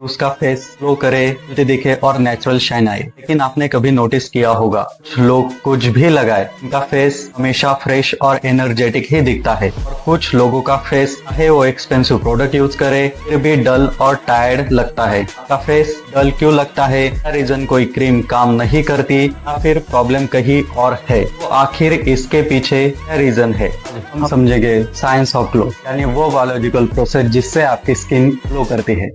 उसका face glow करे, दिखे और नेचुरल शाइन आए। लेकिन आपने कभी नोटिस किया होगा, कुछ लोग कुछ भी लगाए उनका फेस हमेशा फ्रेश और एनर्जेटिक ही दिखता है, और कुछ लोगों का फेस चाहे वो एक्सपेंसिव प्रोडक्ट यूज करे फिर भी डल और टायर्ड लगता है। आपका फेस डल क्यों लगता है? रीजन कोई क्रीम काम नहीं करती या फिर प्रॉब्लम कहीं और है? तो आखिर इसके पीछे क्या रीजन है, हम समझेंगे साइंस ऑफ ग्लो, यानी वो बायोलॉजिकल प्रोसेस जिससे आपकी स्किन ग्लो करती है।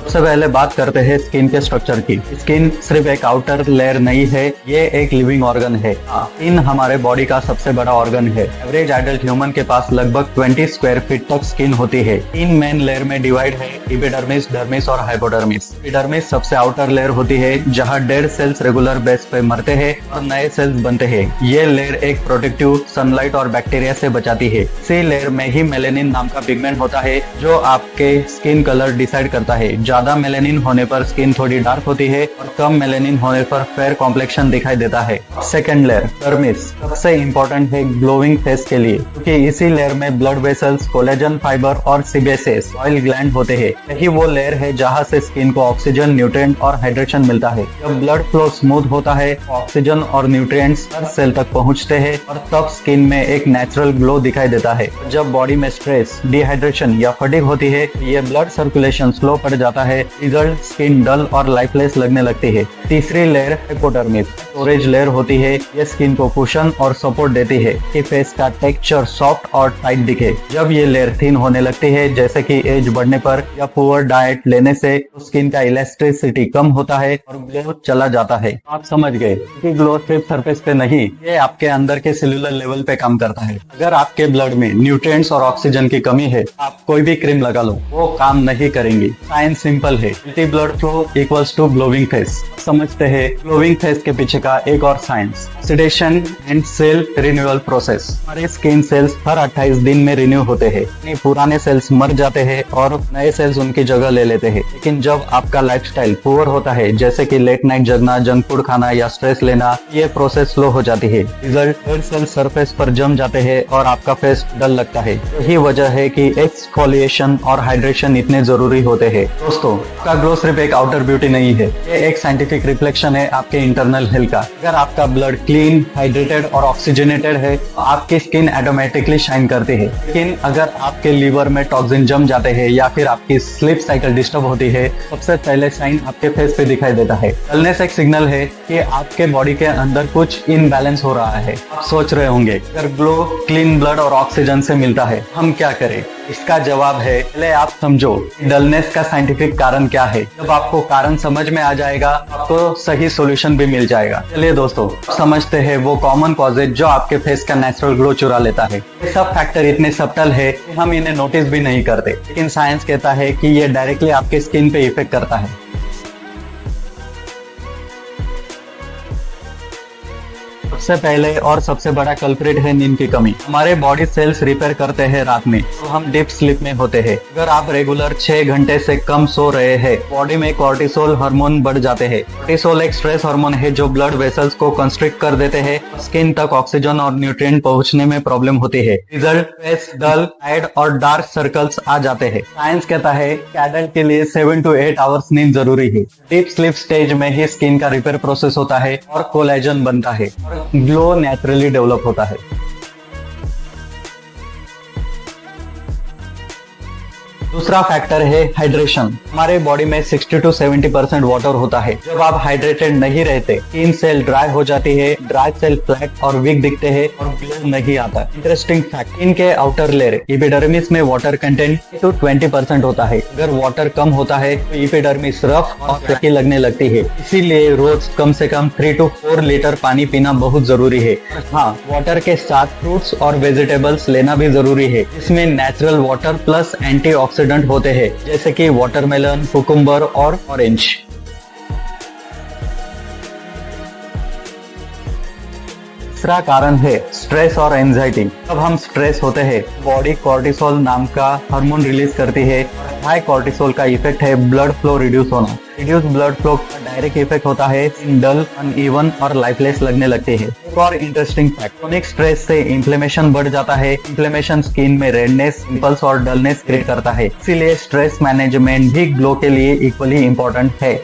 सबसे पहले बात करते हैं स्किन के स्ट्रक्चर की। स्किन सिर्फ एक आउटर लेयर नहीं है, ये एक लिविंग ऑर्गन है। स्किन हमारे बॉडी का सबसे बड़ा ऑर्गन है। एवरेज एडल्ट ह्यूमन के पास लगभग 20 स्क्वायर फीट तक स्किन होती है। 3 मेन लेयर में डिवाइड है, एपिडर्मिस, डर्मिस और हाइपोडर्मिस। एपिडर्मिस सबसे आउटर लेयर होती है, जहाँ डेड सेल्स रेगुलर बेस पे मरते हैं और नए सेल्स बनते हैं। ये लेयर एक प्रोटेक्टिव सनलाइट और बैक्टीरिया से बचाती है। इसी लेयर में ही मेलेनिन नाम का पिगमेंट होता है, जो आपके स्किन कलर डिसाइड करता है। ज्यादा मेलेनिन होने पर स्किन थोड़ी डार्क होती है और कम मेलेनिन होने पर फेयर कॉम्प्लेक्शन दिखाई देता है। सेकंड लेयर डर्मिस सबसे इंपॉर्टेंट है ग्लोइंग फेस के लिए, क्योंकि इसी लेयर में ब्लड वेसल्स, कोलेजन फाइबर और सीबेसेस, ऑयल ग्लैंड होते हैं। यही वो लेयर है जहां से स्किन को ऑक्सीजन, न्यूट्रिएंट और हाइड्रेशन मिलता है। जब ब्लड फ्लो स्मूथ होता है, ऑक्सीजन और न्यूट्रिएंट्स हर सेल तक पहुंचते हैं और तब स्किन में एक नेचुरल ग्लो दिखाई देता है। जब बॉडी में स्ट्रेस, डिहाइड्रेशन या फटीग होती है, ये ब्लड सर्कुलेशन स्लो पड़ जाता है। रिजल्ट स्किन डल और लाइफलेस लगने लगती है। तीसरी लेयर हाइपोडर्मिस स्टोरेज लेयर होती है। ये स्किन को कुशन और सपोर्ट देती है कि फेस का टेक्सचर सॉफ्ट और टाइट दिखे। जब ये लेयर थिन होने लगती है, जैसे कि एज बढ़ने पर या पुअर डाइट लेने से, तो स्किन का इलास्टिसिटी कम होता है और ग्लो चला जाता है। आप समझ गए कि ग्लो सिर्फ सरफेस पे नहीं, ये आपके अंदर के सेलुलर लेवल पे काम करता है। अगर आपके ब्लड में न्यूट्रिएंट्स और ऑक्सीजन की कमी है, आप कोई भी क्रीम लगा लो, वो काम नहीं करेंगी। साइंस सिंपल है, blood flow equals to glowing face. समझते हैं ग्लोइंग फेस के पीछे का एक और science, oxidation and cell renewal process. हमारे स्किन सेल्स हर 28 दिन में रिन्यू होते हैं। पुराने सेल्स मर जाते हैं और नए सेल्स उनकी जगह ले लेते हैं। लेकिन जब आपका लाइफस्टाइल पुअर होता है, जैसे कि लेट नाइट जगना, जंक फूड खाना या स्ट्रेस लेना, ये प्रोसेस स्लो हो जाती है। रिजल्ट डेड सेल सरफेस पर जम जाते हैं और आपका फेस डल लगता है। यही वजह है कि एक्सफोलिएशन और हाइड्रेशन इतने जरूरी होते हैं। दोस्तों, का ग्लो सिर्फ एक आउटर ब्यूटी नहीं है, ये एक साइंटिफिक रिफ्लेक्शन है आपके इंटरनल हेल्थ का। अगर आपका ब्लड क्लीन, हाइड्रेटेड और ऑक्सीजनेटेड है, तो आपकी स्किन ऑटोमेटिकली शाइन करती है। लेकिन अगर आपके लीवर में टॉक्सिन जम जाते हैं या फिर आपकी स्लीप साइकिल डिस्टर्ब होती है, सबसे पहले साइन आपके फेस पे दिखाई देता है। डलनेस एक सिग्नल है कि आपके बॉडी के अंदर कुछ इनबैलेंस हो रहा है। आप सोच रहे होंगे, अगर ग्लो क्लीन ब्लड और ऑक्सीजन से मिलता है, हम क्या करें? इसका जवाब है, पहले आप समझो डलनेस का साइंटिफिक कारण क्या है। जब आपको कारण समझ में आ जाएगा, आपको सही सॉल्यूशन भी मिल जाएगा। चलिए दोस्तों, समझते हैं वो कॉमन कॉजेज जो आपके फेस का नेचुरल ग्लो चुरा लेता है। ये सब फैक्टर इतने सब्टल है कि हम इन्हें नोटिस भी नहीं करते, लेकिन साइंस कहता है कि ये डायरेक्टली आपके स्किन पे इफेक्ट करता है। सबसे पहले और सबसे बड़ा कल्प्रिट है नींद की कमी। हमारे बॉडी सेल्स रिपेयर करते हैं रात में, तो हम डीप स्लीप में होते हैं। अगर आप रेगुलर 6 घंटे से कम सो रहे हैं, बॉडी में कॉर्टिसोल हार्मोन बढ़ जाते हैं। कॉर्टिसोल एक स्ट्रेस हार्मोन है जो ब्लड वेसल्स को कंस्ट्रिक्ट कर देते हैं। स्किन तक ऑक्सीजन और न्यूट्रिएंट पहुंचने में प्रॉब्लम होती है। रिजल्ट फेस डल, टायर्ड और डार्क सर्कल्स आ जाते हैं। साइंस कहता है कि एडल्ट के लिए 7 to 8 आवर्स नींद जरूरी है। डीप स्लीप स्टेज में ही स्किन का रिपेयर प्रोसेस होता है और कोलेजन बनता है, ग्लो नेचुरली डेवलप होता है। दूसरा फैक्टर है हाइड्रेशन। हमारे बॉडी में 60 to 70% वाटर होता है। जब आप हाइड्रेटेड नहीं रहते, स्किन सेल ड्राई हो जाती है, ड्राई सेल फ्लैट और वीक दिखते हैं और ग्लो नहीं आता। इंटरेस्टिंग फैक्ट, इनके आउटर लेयर एपिडर्मिस में वाटर कंटेंट to 20% होता है। अगर वाटर कम होता है तो एपिडर्मिस रफ और फ्लैकी लगने लगती है। इसीलिए रोज कम से कम 3 to 4 लीटर पानी पीना बहुत जरूरी है। हाँ, वाटर के साथ फ्रूट्स और वेजिटेबल्स लेना भी जरूरी है। इसमें नेचुरल वाटर प्लस एंटीऑक्सीडेंट होते हैं, जैसे कि वाटरमेलन, कुकुम्बर और ऑरेंज। दूसरा कारण है स्ट्रेस और एंजाइटी। जब हम स्ट्रेस होते हैं बॉडी कॉर्टिसोल नाम का हार्मोन रिलीज करती है। हाई कॉर्टिसोल का इफेक्ट है ब्लड फ्लो रिड्यूस होना। रिड्यूस ब्लड फ्लो का डायरेक्ट इफेक्ट होता है डल, अनइवन और लाइफलेस लगने लगते हैं। एक और इंटरेस्टिंग फैक्ट, क्रोनिक स्ट्रेस से इन्फ्लेमेशन बढ़ जाता है। इन्फ्लेमेशन स्किन में रेडनेस, पिंपल्स और डलनेस क्रिएट करता है। इसीलिए स्ट्रेस मैनेजमेंट भी ग्लो के लिए इक्वली इम्पोर्टेंट है।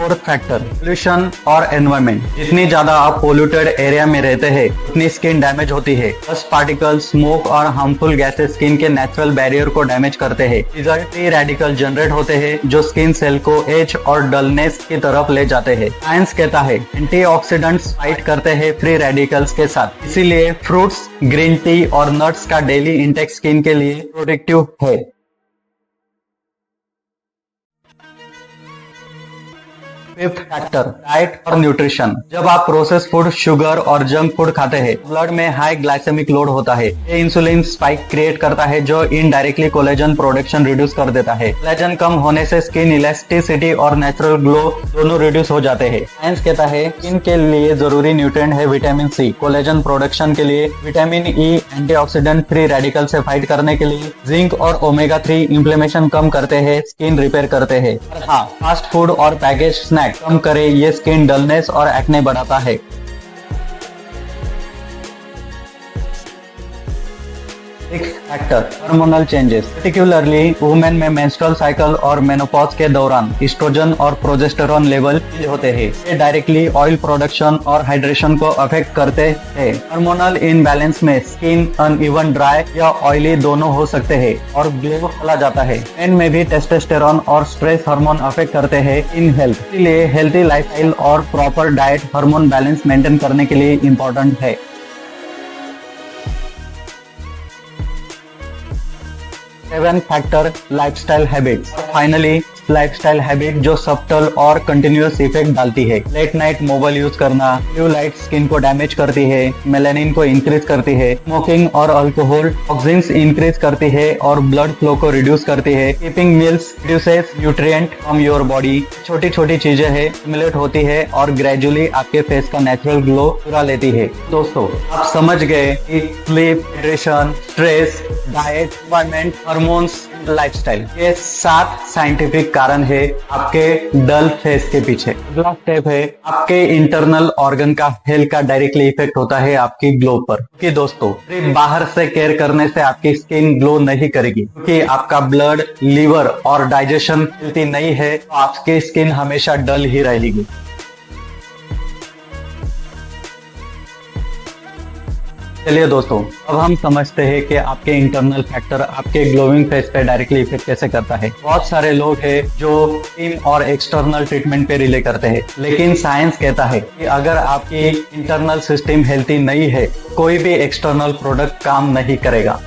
फोर्थ फैक्टर, पोल्यूशन और एनवायरमेंट। जितनी ज्यादा आप पोल्यूटेड एरिया में रहते हैं उतनी स्किन डैमेज होती है। डस्ट पार्टिकल, स्मोक और हार्मफुल गैसेस स्किन के नेचुरल बैरियर को डैमेज करते हैं। रिजल्ट फ्री रेडिकल जनरेट होते हैं जो स्किन सेल को एज और डलनेस की तरफ ले जाते हैं। साइंस कहता है एंटीऑक्सीडेंट्स फाइट करते हैं फ्री रेडिकल्स के साथ। इसीलिए फ्रूट्स, ग्रीन टी और नट्स का डेली इंटेक स्किन के लिए प्रोटेक्टिव है। फिफ्थ फैक्टर, डाइट और न्यूट्रिशन। जब आप प्रोसेस फूड, शुगर और जंक फूड खाते हैं ब्लड में हाई ग्लाइसेमिक लोड होता है। ये इंसुलिन स्पाइक क्रिएट करता है जो इनडायरेक्टली कोलेजन प्रोडक्शन रिड्यूस कर देता है। कोलेजन कम होने से स्किन इलास्टिसिटी और नेचुरल ग्लो दोनों रिड्यूस हो जाते हैं। साइंस कहता है स्किन के लिए जरूरी न्यूट्रिएंट है विटामिन सी, कोलेजन प्रोडक्शन के लिए vitamin E, antioxidant free radical से फाइट करने के लिए जिंक और ओमेगा 3 इन्फ्लेमेशन कम करते हैं, स्किन रिपेयर करते हैं। हाँ, फास्ट फूड और पैकेज स्नैक कम करे, ये स्किन डलनेस और एक्ने बढ़ाता है। Factor, hormonal changes. Particularly women में मेंस्ट्रुअल साइकिल और मेनोपॉज के दौरान एस्ट्रोजन और प्रोजेस्टेरोन लेवल चेंज होते हैं। ये डायरेक्टली ऑयल प्रोडक्शन और हाइड्रेशन को अफेक्ट करते हैं। हार्मोनल इनबैलेंस में स्किन अनइवन, ड्राई या ऑयली दोनों हो सकते हैं और ग्लो चला जाता है। मेन में भी टेस्टोस्टेरोन और स्ट्रेस हार्मोन अफेक्ट करते हैं इन हेल्थ। इसलिए हेल्थी लाइफस्टाइल और proper diet hormone balance maintain करने के लिए इम्पोर्टेंट है। Seventh factor, lifestyle habits. Finally lifestyle habit जो सब्टल और कंटिन्यूअस इफेक्ट डालती है। लेट नाइट मोबाइल यूज करना, ब्लू लाइट स्किन को डैमेज करती है, मेलानिन को इंक्रीज करती है। स्मोकिंग और अल्कोहल टॉक्सिन्स इंक्रीज करती है और ब्लड फ्लो को रिड्यूस करती है। Keeping meals reduces nutrient from your body. छोटी छोटी चीजें है, स्टिमुलेट होती है और ग्रेजुअली आपके फेस का नेचुरल ग्लो चुरा लेती है। दोस्तों, आप समझ गए कि sleep, hydration, stress, diet, environment, hormones, lifestyle, ये 7 साइंटिफिक कारण है आपके डल फेस के पीछे। अगला स्टेप है आपके इंटरनल ऑर्गन का हेल्थ का डायरेक्टली इफेक्ट होता है आपकी ग्लो पर। क्योंकि दोस्तों, सिर्फ बाहर से केयर करने से आपकी स्किन ग्लो नहीं करेगी। क्योंकि आपका ब्लड, लीवर और डाइजेशन हेल्थी नहीं है तो आपकी स्किन हमेशा डल ही रहेगी। चलिए दोस्तों, अब हम समझते हैं कि आपके इंटरनल फैक्टर आपके ग्लोइंग फेस पे डायरेक्टली इफेक्ट कैसे करता है। बहुत सारे लोग हैं जो स्किन और एक्सटर्नल ट्रीटमेंट पे रिले करते हैं, लेकिन साइंस कहता है कि अगर आपकी इंटरनल सिस्टम हेल्थी नहीं है, कोई भी एक्सटर्नल प्रोडक्ट काम नहीं करेगा।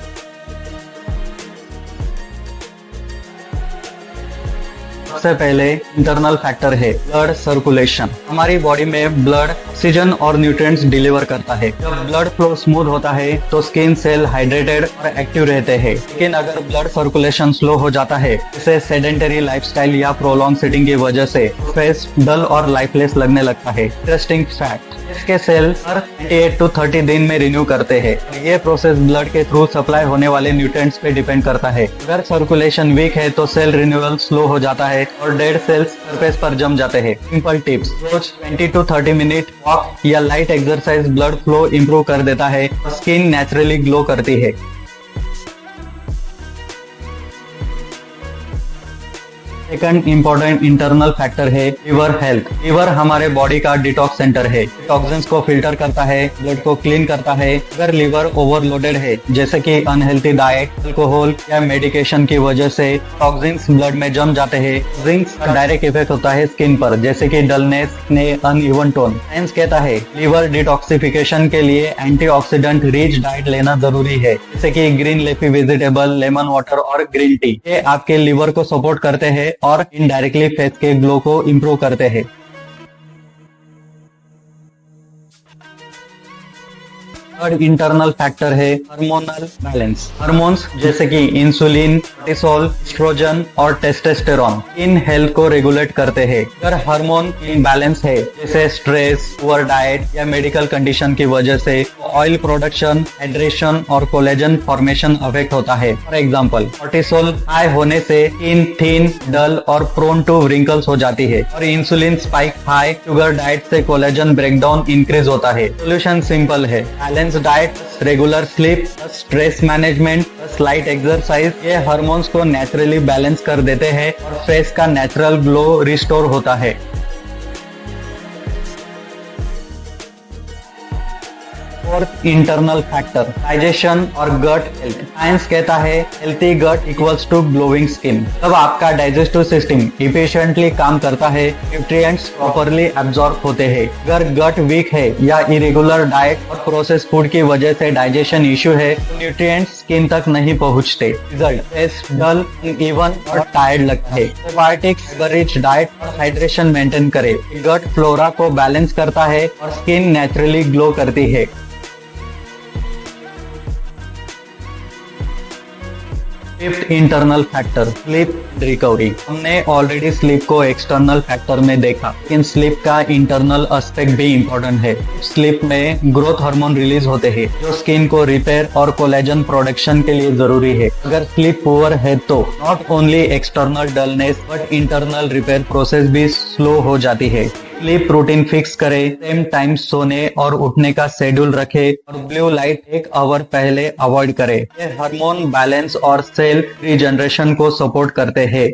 सबसे पहले इंटरनल फैक्टर है ब्लड सर्कुलेशन। हमारी बॉडी में ब्लड ऑक्सीजन और न्यूट्रिएंट्स डिलीवर करता है। जब ब्लड फ्लो स्मूथ होता है तो स्किन सेल हाइड्रेटेड और एक्टिव रहते हैं। लेकिन अगर ब्लड सर्कुलेशन स्लो हो जाता है, जैसे सेडेंटरी लाइफस्टाइल या प्रोलॉन्ग सिटिंग की वजह से, फेस डल और लाइफलेस लगने लगता है। इंटरेस्टिंग फैक्ट, इसके सेल हर 28 to 30 दिन में रिन्यू करते हैं। ये प्रोसेस ब्लड के थ्रू सप्लाई होने वाले न्यूट्रिएंट्स पे डिपेंड करता है। अगर सर्कुलेशन वीक है तो सेल रिन्यूअल स्लो हो जाता है और डेड सेल्स सरफेस पर जम जाते हैं। सिंपल टिप्स, रोज 20 to 30 मिनट वॉक या light exercise blood flow improve कर देता है और स्किन नेचुरली ग्लो करती है। सेकंड इंपॉर्टेंट इंटरनल फैक्टर है लिवर हेल्थ। लिवर हमारे बॉडी का डिटॉक्स सेंटर है। टॉक्सिन्स को फिल्टर करता है, ब्लड को क्लीन करता है। अगर लिवर ओवरलोडेड है, जैसे कि अनहेल्थी डाइट, अल्कोहल या मेडिकेशन की वजह से टॉक्सिन्स ब्लड में जम जाते हैं। जिंक का डायरेक्ट इफेक्ट होता है स्किन पर, जैसे कि डलनेस, ने अनइवन टोन। साइंस कहता है लिवर डिटॉक्सिफिकेशन के लिए एंटीऑक्सीडेंट रिच डाइट लेना जरूरी है, जैसे कि green leafy vegetable, lemon water और ग्रीन टी। ये आपके लिवर को सपोर्ट करते हैं और इनडायरेक्टली फेस के ग्लो को इंप्रूव करते हैं। थर्ड इंटरनल फैक्टर है हार्मोनल बैलेंस। हार्मोन्स जैसे कि इंसुलिन, कोर्टिसोल, एस्ट्रोजन और टेस्टोस्टेरोन इन हेल्थ को रेगुलेट करते हैं। अगर हार्मोन इम्बैलेंस है जैसे स्ट्रेस, पुअर डाइट या मेडिकल कंडीशन की वजह से ऑयल प्रोडक्शन, हाइड्रेशन और कोलेजन फॉर्मेशन अफेक्ट होता है। फॉर एग्जांपल, कोर्टिसोल हाई होने से स्किन थिन, डल और प्रोन टू रिंकल्स हो जाती है और insulin spike high sugar diet से कोलेजन ब्रेकडाउन इंक्रीज होता है। सोल्यूशन सिंपल है, balance diet, regular sleep, stress management, light exercise, ये हार्मोन्स को नेचुरली बैलेंस कर देते हैं और फेस का नेचुरल ग्लो रिस्टोर होता है। फोर्थ इंटरनल फैक्टर डाइजेशन और गट हेल्थ। साइंस कहता है healthy gut equals to glowing skin. जब आपका डाइजेस्टिव सिस्टम इफिशिएंटली काम करता है, न्यूट्रिएंट्स प्रॉपर्ली एब्जॉर्ब होते हैं। अगर गट वीक है या इरेगुलर डाइट और प्रोसेस फूड की वजह से डाइजेशन इश्यू है, तो न्यूट्रिएंट्स स्किन तक नहीं पहुंचते। रिजल्ट फेस डल, अनइवन और टायर्ड लगता है। प्रोबायोटिक्स, रिच डाइट और हाइड्रेशन मेंटेन करें। गट फ्लोरा को बैलेंस करता है और स्किन नेचुरली ग्लो करती है। Fifth internal factor sleep recovery. हमने ऑलरेडी स्लीप को एक्सटर्नल फैक्टर में देखा, लेकिन स्लीप का इंटरनल एस्पेक्ट भी इम्पोर्टेंट है। स्लीप में ग्रोथ हार्मोन रिलीज होते हैं जो स्किन को रिपेयर और कोलेजन प्रोडक्शन के लिए जरूरी है। अगर स्लीप पुअर है तो not only external dullness but internal repair process भी स्लो हो जाती है। स्लीप रूटीन फिक्स करें, सेम टाइम सोने और उठने का शेड्यूल रखें और ब्लू लाइट 1 आवर पहले अवॉइड करें। ये हार्मोन बैलेंस और सेल रीजनरेशन को सपोर्ट करते हैं।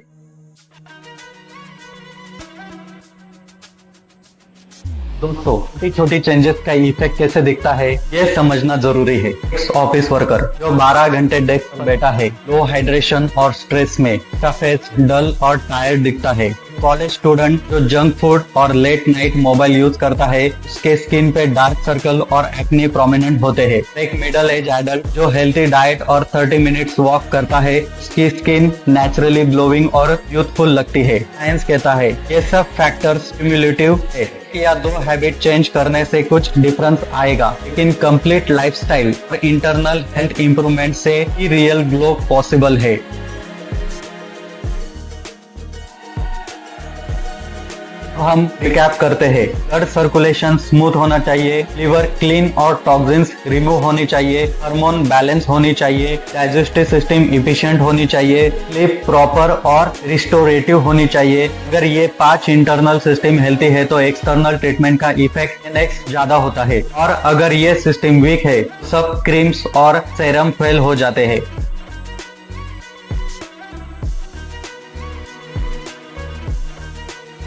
दोस्तों, छोटी छोटी चेंजेस का इफेक्ट कैसे दिखता है ये समझना जरूरी है। ऑफिस वर्कर जो 12 घंटे डेस्क पर बैठा है, लो हाइड्रेशन और स्ट्रेस में, उसका फेस डल और टायर्ड दिखता है। कॉलेज स्टूडेंट जो जंक फूड और लेट नाइट मोबाइल यूज करता है, उसके स्किन पे डार्क सर्कल और एक्ने प्रोमिनेंट होते हैं। एक मिडिल एज एडल्ट जो हेल्थी डाइट और 30 मिनट्स वॉक करता है, उसकी स्किन नेचुरली ग्लोइंग और यूथफुल लगती है। साइंस कहता है ये सब फैक्टर्स क्यूमुलेटिव है। या 2 हैबिट चेंज करने से कुछ डिफरेंस आएगा, लेकिन कंप्लीट लाइफस्टाइल और इंटरनल हेल्थ इंप्रूवमेंट से ही रियल ग्लो पॉसिबल है। हम रिकैप करते हैं। ब्लड सर्कुलेशन स्मूथ होना चाहिए, लिवर क्लीन और टॉक्सिन्स रिमूव होनी चाहिए, हार्मोन बैलेंस होनी चाहिए, डाइजेस्टिव सिस्टम इफिशिएंट होनी चाहिए, स्लीप प्रॉपर और रिस्टोरेटिव होनी चाहिए। अगर ये 5 इंटरनल सिस्टम हेल्थी है तो एक्सटर्नल ट्रीटमेंट का इफेक्ट नेक्स्ट ज्यादा होता है, और अगर ये सिस्टम वीक है सब क्रीम्स और सेरम फेल हो जाते हैं।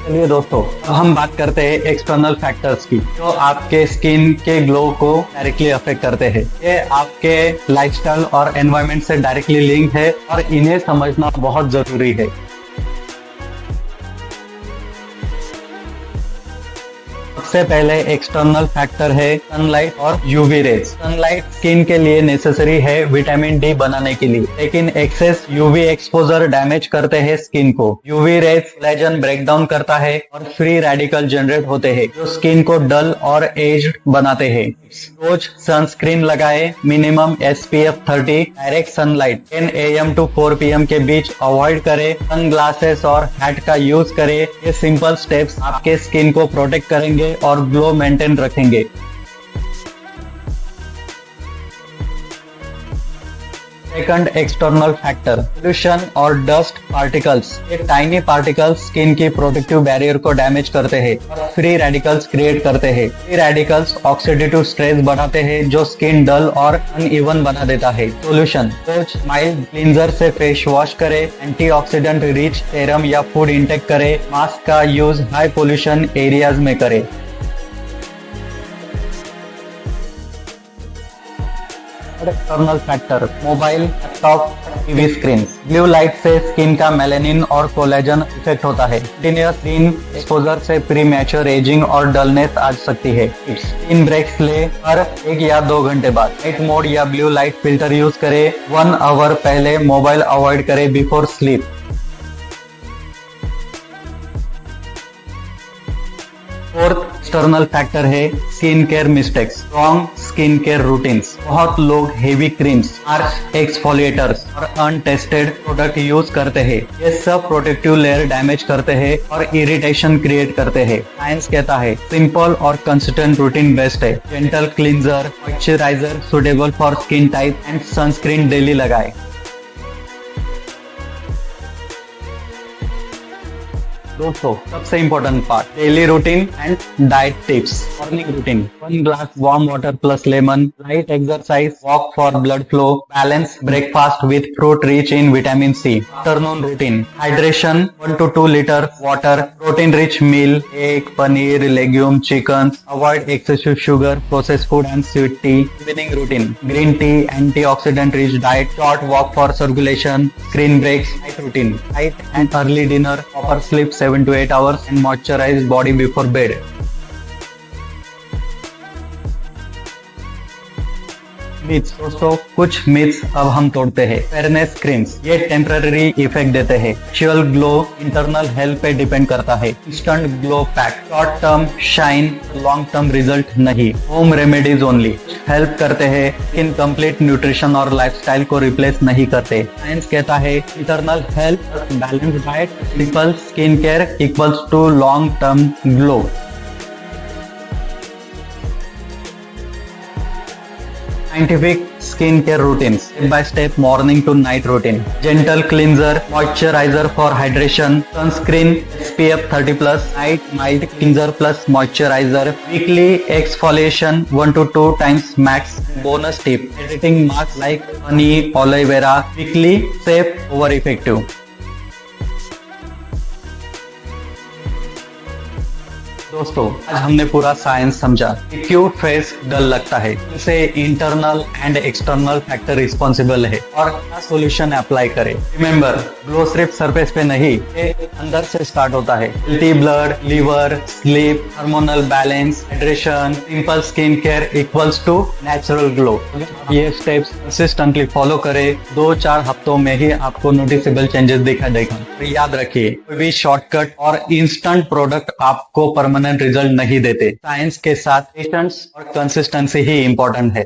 चलिए दोस्तों, अब हम बात करते हैं एक्सटर्नल फैक्टर्स की जो आपके स्किन के ग्लो को डायरेक्टली अफेक्ट करते हैं। ये आपके लाइफस्टाइल और एनवायरनमेंट से डायरेक्टली लिंक है और इन्हें समझना बहुत जरूरी है। सबसे पहले एक्सटर्नल फैक्टर है सनलाइट और यूवी रेज। सनलाइट स्किन के लिए नेसेसरी है विटामिन डी बनाने के लिए, लेकिन एक्सेस यूवी एक्सपोजर डैमेज करते हैं स्किन को। यूवी रेज कोलेजन ब्रेकडाउन करता है और फ्री रेडिकल जनरेट होते हैं जो स्किन को डल और एज्ड बनाते हैं। रोज सनस्क्रीन लगाए, minimum SPF 30, direct sunlight 10 AM to 4 PM के बीच अवॉइड करें, सन ग्लासेस और हैट का यूज करें। ये सिंपल स्टेप्स आपके स्किन को प्रोटेक्ट करेंगे और ग्लो मेंटेन रखेंगे। सेकंड एक्सटर्नल फैक्टर पोल्यूशन और डस्ट पार्टिकल्स। ये टाइनी पार्टिकल्स स्किन की प्रोटेक्टिव बैरियर को डैमेज करते हैं और फ्री रेडिकल्स क्रिएट करते हैं। फ्री रेडिकल्स ऑक्सीडेटिव स्ट्रेस बढ़ाते हैं जो स्किन डल और अनइवन बना देता है। सोल्यूशन, रोज माइल्ड क्लींजर से फेस वॉश करें, एंटीऑक्सीडेंट रिच सेरम या फूड इंटेक करें, मास्क का यूज हाई पोल्यूशन एरियाज में करें। External factor mobile, laptop, TV screen. Blue light से स्किन का मेलानिन और कोलेजन इफेक्ट होता है। कंटिन्यूअस स्क्रीन एक्सपोजर से प्रीमैच्योर एजिंग और डलनेस आ सकती है। स्क्रीन ब्रेक्स ले हर 1 या 2 घंटे बाद। नाइट मोड या ब्लू लाइट फिल्टर यूज करें। 1 आवर पहले मोबाइल अवॉइड करें before sleep. Fourth, external factor है skin care mistakes, wrong skin care routines. बहुत लोग हेवी क्रीम्स, हार्श एक्सफोलिएटर्स और अनटेस्टेड प्रोडक्ट यूज करते हैं। ये सब प्रोटेक्टिव लेयर डैमेज करते हैं और इरिटेशन क्रिएट करते हैं। साइंस कहता है सिंपल और कंसिस्टेंट रूटीन बेस्ट है। Gentle cleanser, moisturiser suitable for skin type and sunscreen daily लगाए। दोस्तों सबसे important part, daily routine and diet tips. Morning routine, 1 glass warm water plus lemon, light exercise, walk for blood flow, balance breakfast with fruit rich in vitamin C. Afternoon routine, hydration 1 to 2 litre water, protein rich meal, egg, paneer, legume, chicken, avoid excessive sugar, processed food and sweet tea. Evening routine, green tea, antioxidant rich diet, short walk for circulation, screen breaks. Night routine, light and early dinner, proper sleep 7 to 8 hours and moisturize body before bed. Myths, दोस्तों कुछ myths अब हम तोड़ते हैं। Fairness creams, ये temporary effect देते हैं। Actual glow internal health पे डिपेंड करता है। Instant glow pack, short term shine, long term result नहीं। होम रेमेडीज ओनली, हेल्प करते हैं लेकिन कंप्लीट न्यूट्रिशन और लाइफस्टाइल को रिप्लेस नहीं करते। साइंस कहता है internal health, balance diet, simple skin care equals to long term glow. Scientific skincare routines, step by step morning to night routine, gentle cleanser, moisturizer for hydration, sunscreen SPF 30+, night mild cleanser plus moisturizer, weekly exfoliation 1 to 2 times max. Bonus tip, hydrating mask like honey, aloe vera, weekly, safe over effective. दोस्तों आज हमने पूरा science समझा कि क्यों face डल लगता है, इसे internal and external factor responsible है और क्या सोल्यूशन अप्लाई करें। रिमेंबर, ग्लो सिर्फ सरफेस पे नहीं, ये अंदर से स्टार्ट होता है। Healthy blood, liver, sleep, hormonal balance, hydration, simple skin care equals to natural glow. ये स्टेप्स कंसिस्टेंटली फॉलो करें, 2-4 हफ्तों में ही आपको नोटिसेबल चेंजेस दिखा देगा। याद रखिए, कोई भी शॉर्टकट और इंस्टेंट प्रोडक्ट आपको परमानेंट रिजल्ट नहीं देते। साइंस के साथ पेशेंस और कंसिस्टेंसी ही इंपॉर्टेंट है।